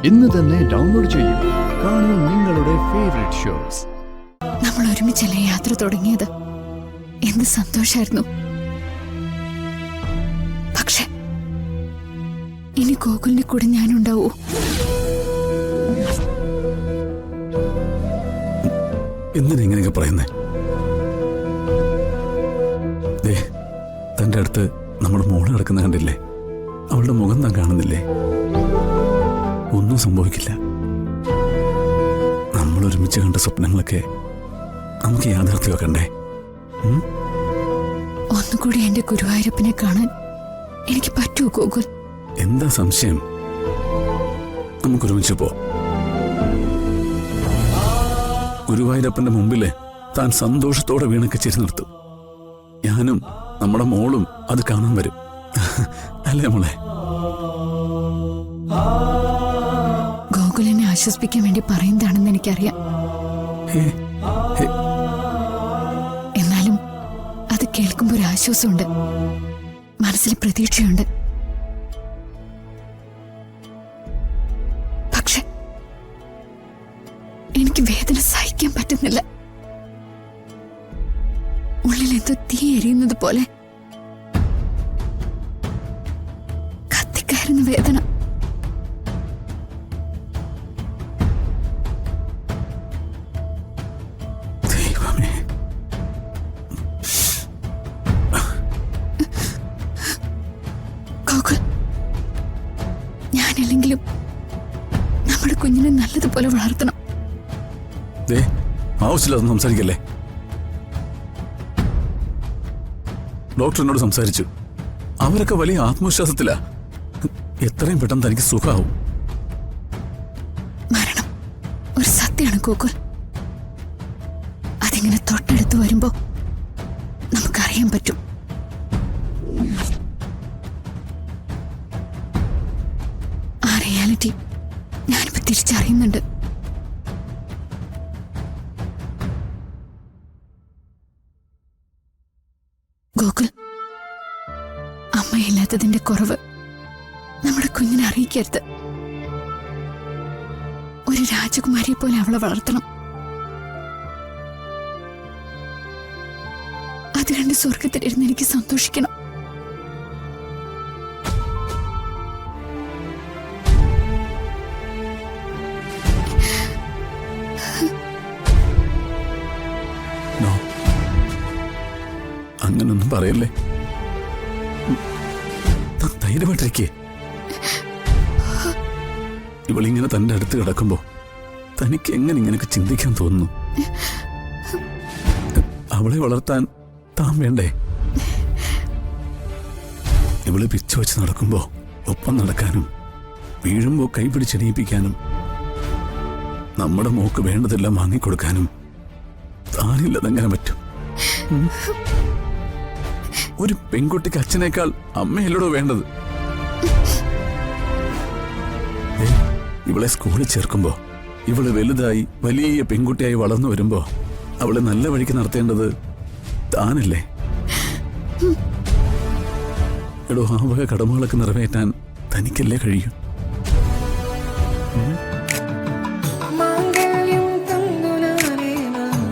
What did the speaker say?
ഇന്ന് തന്നെ ഡൗൺലോഡ് ചെയ്യൂ. കാണൂ നിങ്ങളുടെ ഫേവറേറ്റ് ഷോസ്. നമ്മൾ ഒരുമിച്ചല്ലേ യാത്ര തുടങ്ങിയത്. എന്ത് സന്തോഷായിരുന്നു. പക്ഷെ ഇനി ഗോകുലിന്റെ കൂടെ ഞാനുണ്ടാവൂ? എന്തിനാ ഇങ്ങനെയൊക്കെ പറയുന്നേ? തന്റെ അടുത്ത് നമ്മുടെ മോള് കിടക്കുന്ന കണ്ടില്ലേ? അവളുടെ മുഖം താൻ കാണുന്നില്ലേ? ഒന്നും സംഭവിക്കില്ല. നമ്മൾ ഒരുമിച്ച് കണ്ട സ്വപ്നങ്ങളൊക്കെ നമുക്ക് യാഥാർത്ഥ്യമാക്കണ്ടേ? ഒന്നുകൂടി എന്റെ ഗുരുവായൂരപ്പനെ കാണാൻ എനിക്ക് പറ്റുമോ ഗോകുൽ? എന്താ സംശയം? നമുക്കൊരുമിച്ച് പോ. ഗുരുവായൂരപ്പന്റെ മുമ്പില് താൻ സന്തോഷത്തോടെ വീണൊക്കെ ചിരി നിർത്തും. ഞാനും നമ്മുടെ മോളും അത് കാണാൻ വരും. അല്ലേ മോളെ? ഗോകുലിനെ ആശ്വസിപ്പിക്കാൻ വേണ്ടി പറയുന്നതാണെന്ന് എനിക്കറിയാം. എന്നാലും അത് കേൾക്കുമ്പോൾ ഒരു ആശ്വാസമുണ്ട്, മനസ്സിൽ പ്രതീക്ഷയുണ്ട്. പക്ഷെ എനിക്ക് വേദന സഹിക്കാൻ പറ്റുന്നില്ല. ഉള്ളിൽ എന്തോ തീ എരിയുന്നത് പോലെ കത്തിക്കയറുന്ന വേദന. ഗോകുൽ, ഞാനല്ലെങ്കിലും നമ്മുടെ കുഞ്ഞിനെ നല്ലതുപോലെ വളർത്തണം. ആവശ്യമില്ലാതെ സംസാരിക്കല്ലേ? ഡോക്ടറിനോട് സംസാരിച്ചു. അവരൊക്കെ വലിയ ആത്മവിശ്വാസത്തിലാ. എത്രയും പെട്ടെന്ന് തനിക്ക് സുഖാവും. മരണം ഒരു സത്യമാണ് ഗോകുൽ. അതിങ്ങനെ തൊട്ടടുത്ത് വരുമ്പോ നമുക്കറിയാൻ പറ്റും. ആ റിയാലിറ്റി ഞാനിപ്പോ തിരിച്ചറിയുന്നുണ്ട്. ഗോകുൽ, അമ്മയില്ലാത്തതിന്റെ കുറവ് നമ്മുടെ കുഞ്ഞിനെ അറിയിക്കരുത്. ഒരു രാജകുമാരിയെ പോലെ അവളെ വളർത്തണം. അത് കണ്ട് സ്വർഗത്തിലിരുന്ന് എനിക്ക് സന്തോഷിക്കണം. അങ്ങനൊന്നും പറയല്ലേ. ധൈര്യമായിട്ടിരിക്കേ. ഇവളിങ്ങനെ തന്റെ അടുത്ത് കിടക്കുമ്പോ തനിക്ക് എങ്ങനെ ഇങ്ങനെയൊക്കെ ചിന്തിക്കാൻ തോന്നുന്നു? അവളെ വളർത്താൻ താൻ വേണ്ടേ? ഇവള് പിച്ച വെച്ച് നടക്കുമ്പോ ഒപ്പം നടക്കാനും വീഴുമ്പോ കൈപിടിച്ചെണീപ്പിക്കാനും നമ്മുടെ മോക്ക് വേണ്ടതെല്ലാം വാങ്ങിക്കൊടുക്കാനും താനില്ലതെങ്ങനെ പറ്റും? ഒരു പെൺകുട്ടിക്ക് അച്ഛനേക്കാൾ അമ്മയല്ലടോ വേണ്ടത്. ഇവളെ സ്കൂളിൽ ചേർക്കുമ്പോ ഇവള് വലുതായി വലിയ പെൺകുട്ടിയായി വളർന്നു വരുമ്പോ അവളെ നല്ല വഴിക്ക് നടത്തേണ്ടത് താനല്ലേ? എടോ, ആ വക കടമകളൊക്കെ നിറവേറ്റാൻ തനിക്കല്ലേ കഴിയും?